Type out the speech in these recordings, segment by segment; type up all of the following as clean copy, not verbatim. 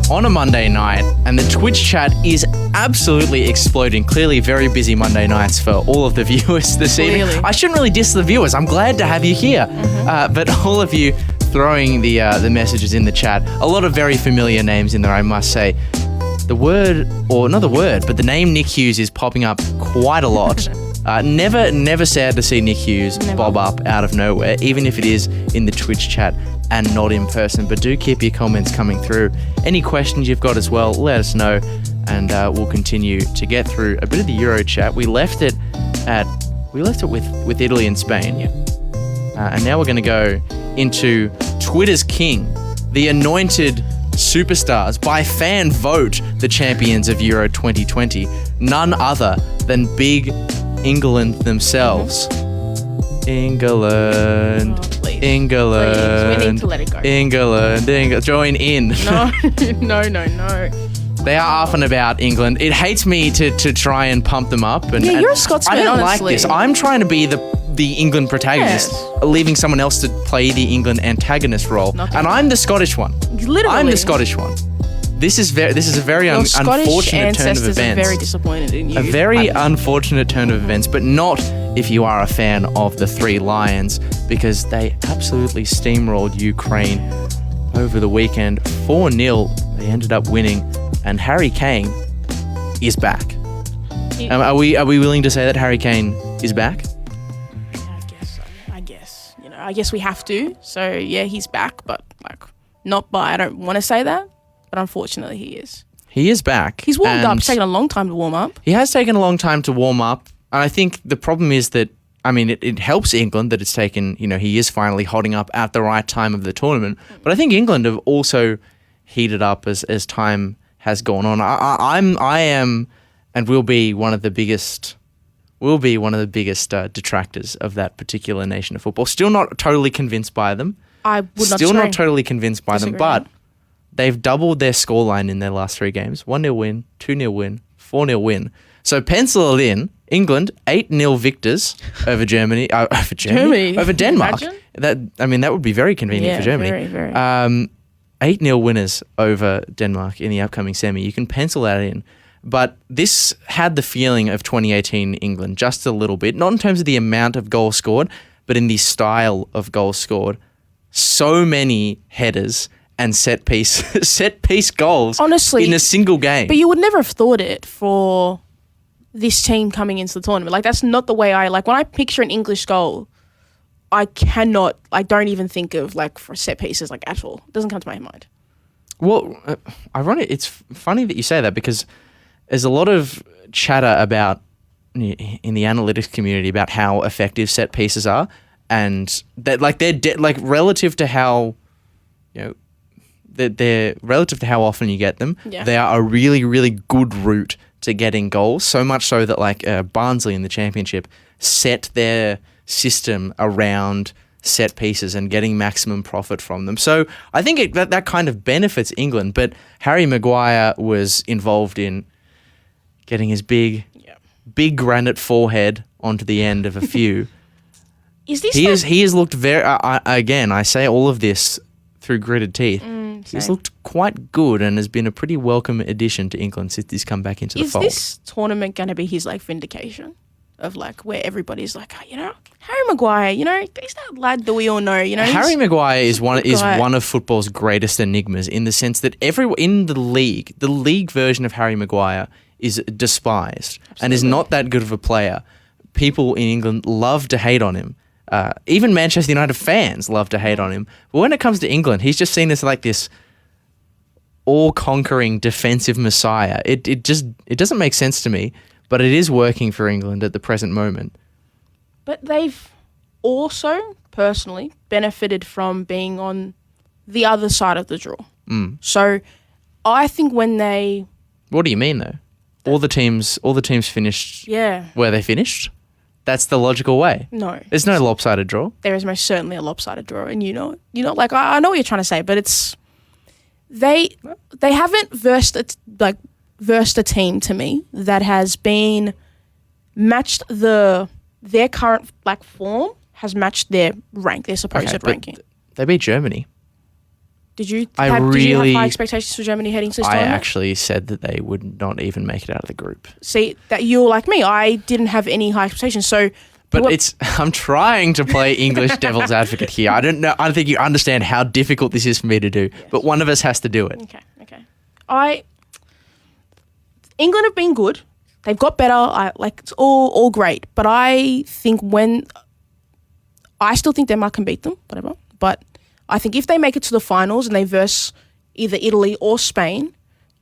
on a Monday night, and the Twitch chat is absolutely exploding. Clearly very busy Monday nights for all of the viewers this evening. I shouldn't really diss the viewers. I'm glad to have you here. But all of you throwing the messages in the chat, a lot of very familiar names in there, I must say. The word, or not the word, but the name Nick Hughes is popping up quite a lot. Never sad to see Nick Hughes bob up out of nowhere, even if it is in the Twitch chat and not in person. But do keep your comments coming through. Any questions you've got as well, let us know, and we'll continue to get through a bit of the Euro chat. We left it with Italy and Spain, and now we're going to go into Twitter's king, the anointed superstars, by fan vote, the champions of Euro 2020, none other than big England themselves. England. Oh, please. England. Please. We need to let it go. England. Join in. No. They are up and about England. It hates me to try and pump them up. And, you're a Scotsman, I don't honestly. like this. I'm trying to be the England protagonist, leaving someone else to play the England antagonist role. And I'm the Scottish one. Literally. I'm the Scottish one. This is a very unfortunate turn of events. Are very disappointed in you. A very unfortunate turn of events, but not if you are a fan of the Three Lions, because they absolutely steamrolled Ukraine over the weekend. 4-0, they ended up winning, and Harry Kane is back. Are we willing to say that Harry Kane is back? I guess so. I guess we have to. So yeah, he's back, but I don't want to say that. But unfortunately, he is. He is back. He's warmed up. It's taken a long time to warm up. He has taken a long time to warm up. And I think the problem is that, it helps England that it's taken, he is finally hotting up at the right time of the tournament. But I think England have also heated up as time has gone on. I am and will be one of the biggest detractors of that particular nation of football. Still not totally convinced by them. I would not Still not totally convinced by them, but Disagree. they've doubled their scoreline in their last 3 games. 1-0 win, 2-0 win, 4-0 win. So pencil it in. England, 8-0 victors over Germany. Over Denmark. Imagine? That would be very convenient for Germany. Very, very. 8-0 winners over Denmark in the upcoming semi. You can pencil that in. But this had the feeling of 2018 England just a little bit, not in terms of the amount of goals scored, but in the style of goals scored. So many headers and set piece goals, honestly, in a single game. But you would never have thought it for this team coming into the tournament. That's not the way when I picture an English goal, I don't even think of for set pieces at all. It doesn't come to my mind. Well, ironic. It's funny that you say that, because there's a lot of chatter about in the analytics community about how effective set pieces are, and that they're relative to how they're relative to how often you get them. Yeah. They are a really, really good route to getting goals. So much so that Barnsley in the Championship set their system around set pieces and getting maximum profit from them. So I think that kind of benefits England. But Harry Maguire was involved in getting his big granite forehead onto the end of a few. He has looked very. Again, I say all of this through gritted teeth. He's looked quite good and has been a pretty welcome addition to England since he's come back into the fold. Is this tournament going to be his vindication of where everybody's Harry Maguire, he's that lad that we all know, Harry Maguire is one of football's greatest enigmas, in the sense that in the league version of Harry Maguire is despised. Absolutely. And is not that good of a player. People in England love to hate on him. Even Manchester United fans love to hate on him. But when it comes to England, he's just seen as this all-conquering defensive messiah. It doesn't make sense to me, but it is working for England at the present moment. But they've also, personally, benefited from being on the other side of the draw. So I think when they... What do you mean, though? All the teams finished where they finished? That's the logical way. No. There's no lopsided draw. There is most certainly a lopsided draw, and I know what you're trying to say, but it's they haven't versed a team to me that has been matched their current form has matched their rank, their supposed ranking. They beat Germany. Did you have high expectations for Germany heading to this tournament? I actually said that they would not even make it out of the group. See, that you're like me. I didn't have any high expectations. So, but I'm trying to play English devil's advocate here. I don't think you understand how difficult this is for me to do. Yes. But one of us has to do it. Okay. England have been good. They've got better. It's all great. But I think I still think Denmark can beat them, whatever. But I think if they make it to the finals and they verse either Italy or Spain,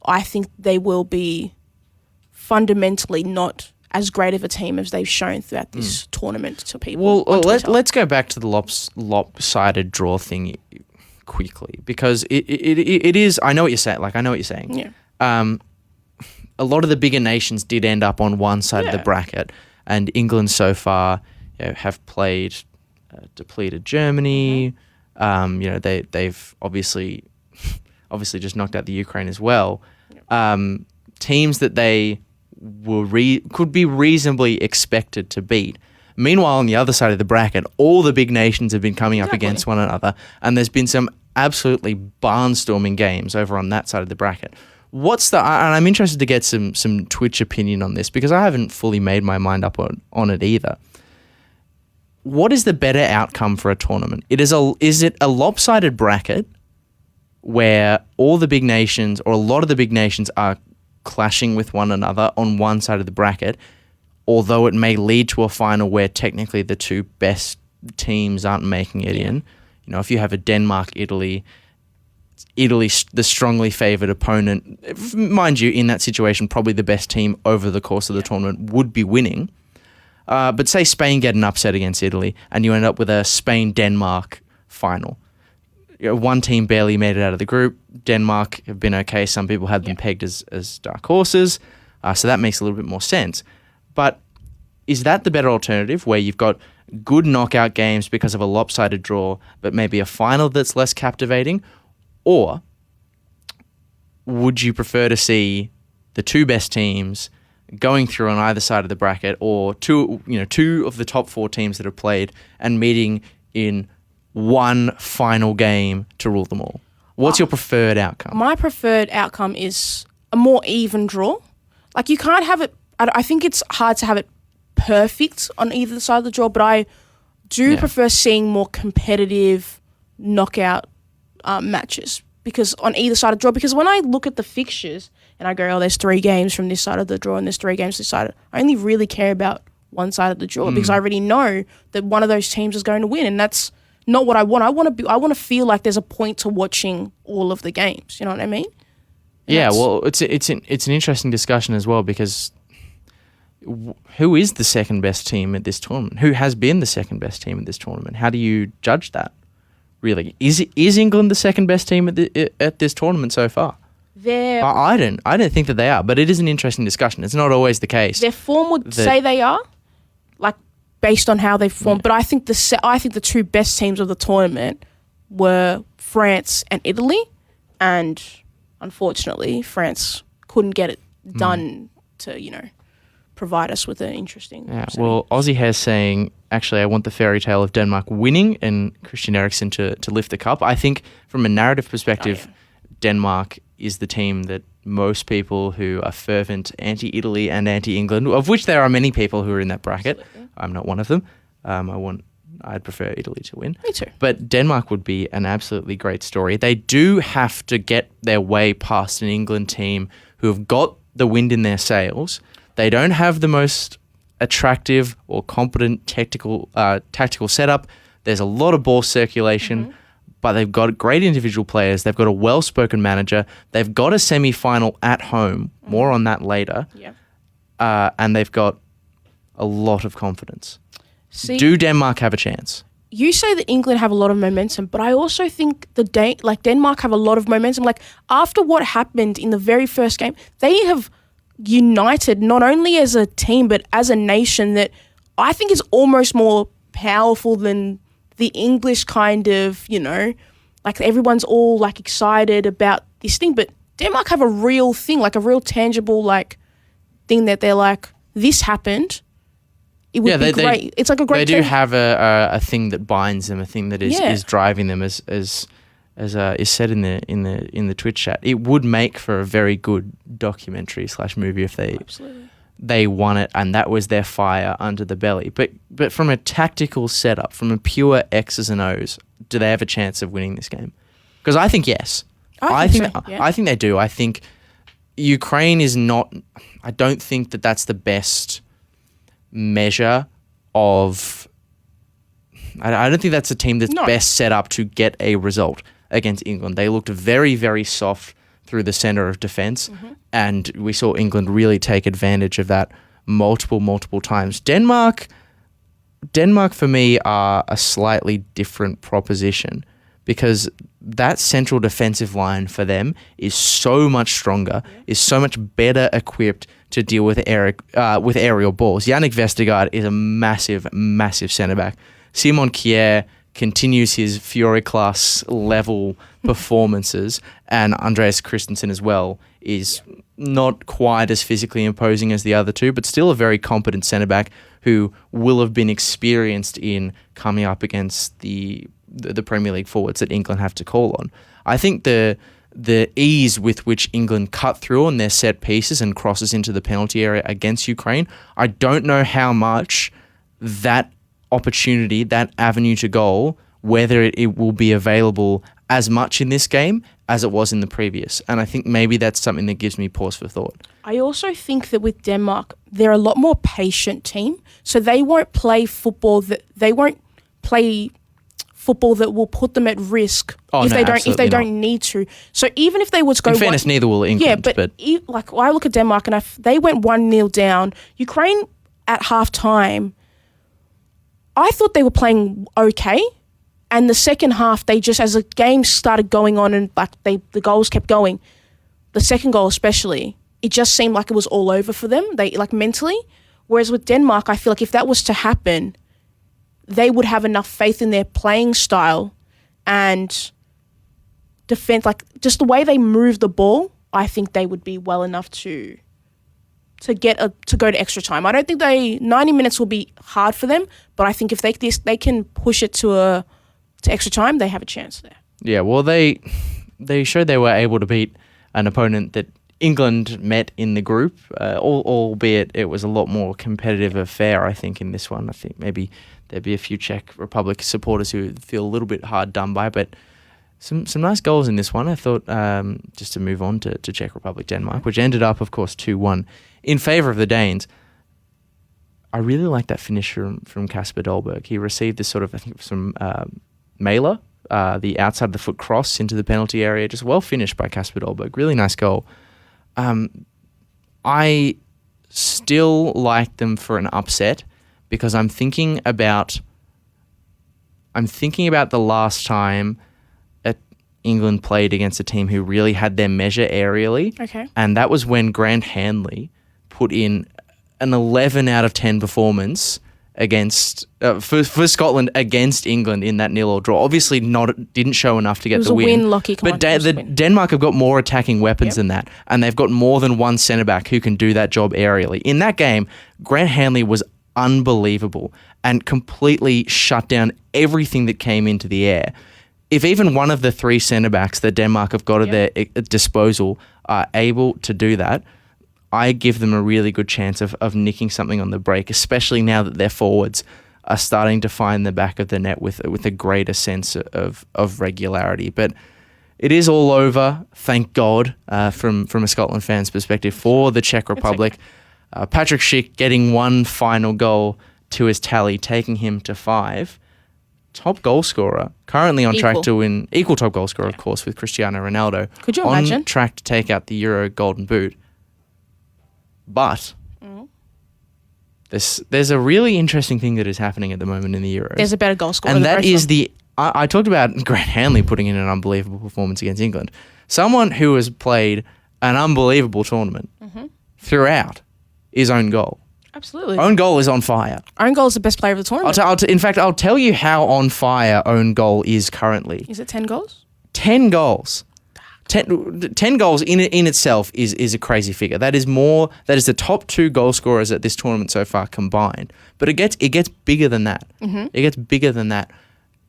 I think they will be fundamentally not as great of a team as they've shown throughout this tournament to people. Well, let's go back to the lopsided draw thing quickly, because it is. I know what you're saying. I know what you're saying. Yeah. A lot of the bigger nations did end up on one side of the bracket, and England so far have played depleted Germany. They've obviously just knocked out the Ukraine as well. Teams that they could be reasonably expected to beat. Meanwhile, on the other side of the bracket, all the big nations have been coming up against one another, and there's been some absolutely barnstorming games over on that side of the bracket. And I'm interested to get some Twitch opinion on this, because I haven't fully made my mind up on it either. What is the better outcome for a tournament? Is it a lopsided bracket where all the big nations, or a lot of the big nations, are clashing with one another on one side of the bracket, although it may lead to a final where technically the two best teams aren't making it in? If you have a Denmark-Italy, the strongly favoured opponent, mind you, in that situation, probably the best team over the course of the tournament would be winning. But say Spain get an upset against Italy, and you end up with a Spain-Denmark final. One team barely made it out of the group. Denmark have been okay. Some people had them pegged as dark horses. So that makes a little bit more sense. But is that the better alternative, where you've got good knockout games because of a lopsided draw, but maybe a final that's less captivating? Or would you prefer to see the two best teams going through on either side of the bracket, or two of the top four teams that have played and meeting in one final game to rule them all? What's your preferred outcome? My preferred outcome is a more even draw. You can't have it. I think it's hard to have it perfect on either side of the draw, but I do prefer seeing more competitive knockout matches, because on either side of the draw. Because when I look at the fixtures and I go, there's 3 games from this side of the draw and there's 3 games this side, I only really care about one side of the draw, because I already know that one of those teams is going to win, and that's not what I want. I want to feel like there's a point to watching all of the games. You know what I mean? Yeah, well, it's an interesting discussion as well, because who is the second best team at this tournament? Who has been the second best team at this tournament? How do you judge that? Really, is England the second best team at this tournament so far? I don't think that they are, but it is an interesting discussion. It's not always the case. Their form would say they are, based on how they formed. But I think the 2 best teams of the tournament were France and Italy, and unfortunately, France couldn't get it done to provide us with an interesting. Yeah. Well, Aussie Hair's saying, actually, I want the fairy tale of Denmark winning and Christian Eriksen to lift the cup. I think from a narrative perspective, Denmark is the team that most people who are fervent anti-Italy and anti-England, of which there are many people who are in that bracket. Absolutely. I'm not one of them. I'd prefer Italy to win. Me too. But Denmark would be an absolutely great story. They do have to get their way past an England team who have got the wind in their sails. They don't have the most attractive or competent tactical setup. There's a lot of ball circulation, but they've got great individual players. They've got a well-spoken manager. They've got a semi-final at home. More on that later. Yeah. And they've got a lot of confidence. Do Denmark have a chance? You say that England have a lot of momentum, but I also think Denmark have a lot of momentum. After what happened in the very first game, they have united not only as a team but as a nation that I think is almost more powerful than the English kind of, everyone's all excited about this thing, but Denmark have a real thing, a real tangible thing that they're this happened. It would be great. It's a great. They do have a thing that binds them, a thing that is driving them as as is said in the Twitch chat, it would make for a very good documentary / movie if they won it and that was their fire under the belly. But from a tactical setup, from a pure X's and O's, do they have a chance of winning this game? Because I think yes. I think they do. I think Ukraine is not. I don't think that that's the best measure of. I don't think that's a team that's best set up to get a result against England. They looked very, very soft through the centre of defence, and we saw England really take advantage of that multiple times. Denmark for me are a slightly different proposition because that central defensive line for them is so much stronger, is so much better equipped to deal with aerial balls. Yannick Vestergaard is a massive centre-back. Simon Kjær continues his Fury class level performances, and Andreas Christensen as well is not quite as physically imposing as the other two, but still a very competent centre-back who will have been experienced in coming up against the Premier League forwards that England have to call on. I think the ease with which England cut through on their set pieces and crosses into the penalty area against Ukraine, I don't know how much that opportunity, that avenue to goal, whether it will be available as much in this game as it was in the previous. And I think maybe that's something that gives me pause for thought. I also think that with Denmark, they're a lot more patient team. So they won't play football that will put them at risk if they don't need to. So even if they would go, in fairness, neither will England. Yeah, but I look at Denmark and they went 1-0 down. Ukraine at half time, I thought they were playing okay. And the second half, they just, as the game started going on and the goals kept going, the second goal especially, it just seemed like it was all over for them, mentally. Whereas with Denmark, I feel like if that was to happen, they would have enough faith in their playing style and defense, just the way they move the ball, I think they would be well enough to go to extra time. I don't think 90 minutes will be hard for them, but I think if they can push it to extra time, they have a chance there. Yeah, well, they showed they were able to beat an opponent that England met in the group, albeit it was a lot more competitive affair, I think, in this one. I think maybe there'd be a few Czech Republic supporters who feel a little bit hard done by, but some nice goals in this one. I thought, just to move on to Czech Republic, Denmark, which ended up, of course, 2-1 in favour of the Danes. I really like that finish from Kasper Dolberg. He received this sort of, I think it was from Mailer, the outside of the foot cross into the penalty area, just well finished by Kasper Dolberg. Really nice goal. I still like them for an upset because I'm thinking about the last time England played against a team who really had their measure aerially. Okay. And that was when Grant Hanley put in an 11 out of 10 performance against for Scotland against England in that 0-0 draw. Obviously didn't show enough to get the win. It was a win, Lockie. But Denmark have got more attacking weapons than that, and they've got more than one centre-back who can do that job aerially. In that game, Grant Hanley was unbelievable and completely shut down everything that came into the air. If even one of the three centre-backs that Denmark have got at their disposal are able to do that, I give them a really good chance of nicking something on the break, especially now that their forwards are starting to find the back of the net with a greater sense of regularity. But it is all over, thank God, from a Scotland fan's perspective, for the Czech Republic. Patrick Schick getting one final goal to his tally, taking him to 5. Top goal scorer, currently on track to win, equal top goal scorer, of course, with Cristiano Ronaldo. Could you imagine? On track to take out the Euro Golden Boot. But there's a really interesting thing that is happening at the moment in the Euros. There's a better goal scorer. And that is I talked about Grant Hanley putting in an unbelievable performance against England. Someone who has played an unbelievable tournament throughout is Own Goal. Absolutely. Own Goal is on fire. Own Goal is the best player of the tournament. In fact, I'll tell you how on fire Own Goal is currently. Is it 10 goals? 10 goals. 10 goals in itself is a crazy figure. That is the top 2 goal scorers at this tournament so far combined. But it gets bigger than that. It gets bigger than that.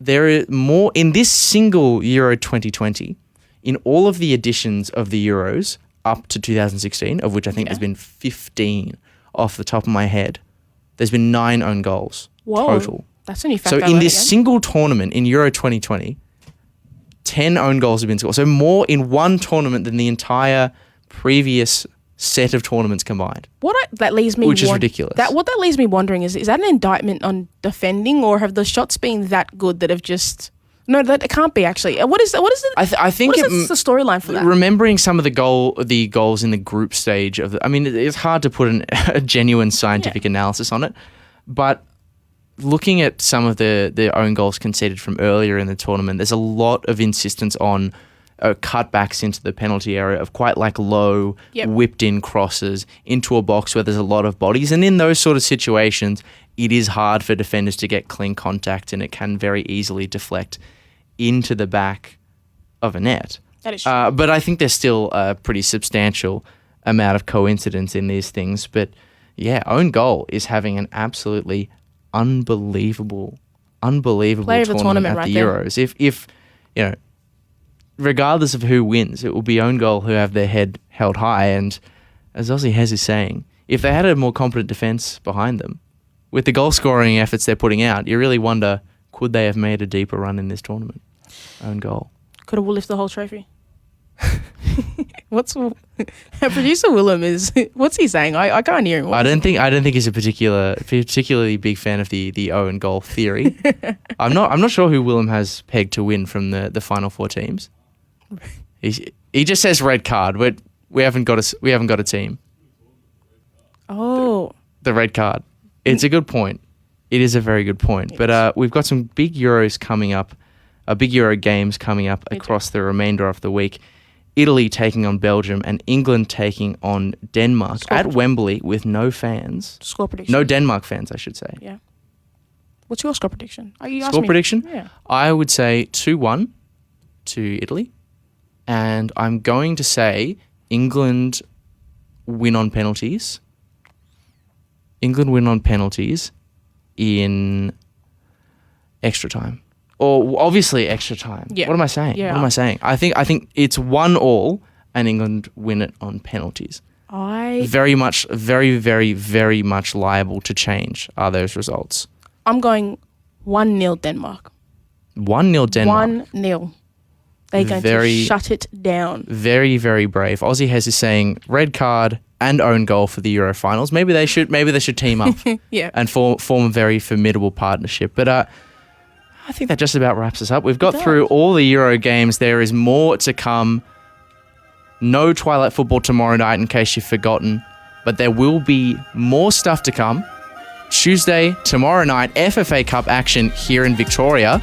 there is more in this single Euro 2020, in all of the editions of the Euros up to 2016, of which I think there's been 15 off the top of my head. There's been 9 own goals total. That's a new fact. So in this single tournament in Euro 2020, 10 own goals have been scored. So more in one tournament than the entire previous set of tournaments combined. That leaves me, which is ridiculous. What that leaves me wondering is that an indictment on defending, or have the shots been that good that have just? No, that it can't be actually. What is it? I think the storyline for that? Remembering some of the goals in the group stage of it's hard to put a genuine scientific analysis on it, but looking at some of the own goals conceded from earlier in the tournament, there's a lot of insistence on cutbacks into the penalty area of quite like low, whipped in crosses into a box where there's a lot of bodies. And in those sort of situations, it is hard for defenders to get clean contact, and it can very easily deflect into the back of a net. That is true. But I think there's still a pretty substantial amount of coincidence in these things. But yeah, own goal is having an absolutely unbelievable tournament at the Euros. If regardless of who wins, it will be own goal who have their head held high. And as Aussie Hez is saying, if they had a more competent defence behind them, with the goal scoring efforts they're putting out, you really wonder, could they have made a deeper run in this tournament? Own goal. Could have lifted the whole trophy. Producer Willem is? What's he saying? I can't hear him. I don't think he's a particularly big fan of the own goal theory. I'm not sure who Willem has pegged to win from the final 4 teams. He just says red card, but we haven't got a team. Oh, the red card. It's a good point. It is a very good point. But we've got some big Euros coming up, big Euro games coming up across the remainder of the week. Italy taking on Belgium and England taking on Denmark at Wembley with no fans. Score prediction. No Denmark fans, I should say. Yeah. What's your score prediction? Score prediction? Yeah. I would say 2-1 to Italy. And I'm going to say England win on penalties. England win on penalties in extra time. Or obviously extra time. Yeah. What am I saying? Yeah. What am I saying? I think it's 1-1 and England win it on penalties. Very much liable to change are those results. I'm going 1-0 Denmark. 1-0 Denmark. 1-0. They're going to shut it down. Very, very brave. Aussie Hez is saying red card and own goal for the Euro finals. Maybe they should team up and form a very formidable partnership. But I think that just about wraps us up. We've got through all the Euro games. There is more to come. No Twilight football tomorrow night in case you've forgotten. But there will be more stuff to come. Tuesday, tomorrow night, FFA Cup action here in Victoria.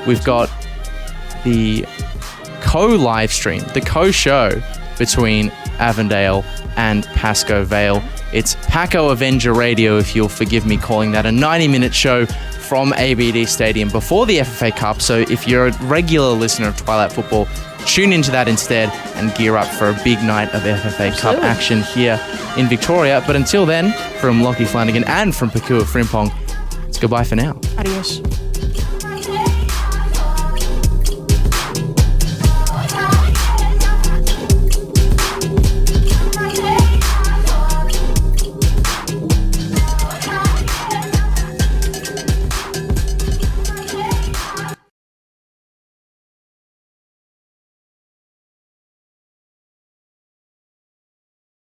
We've got the co-live stream, the co-show between Avondale and Pascoe Vale. It's Paco Avenger Radio, if you'll forgive me calling that, a 90-minute show from ABD Stadium before the FFA Cup. So if you're a regular listener of Twilight Football, tune into that instead and gear up for a big night of FFA Cup action here in Victoria. But until then, from Lockie Flanagan and from Pakua Frimpong, it's goodbye for now. Adios.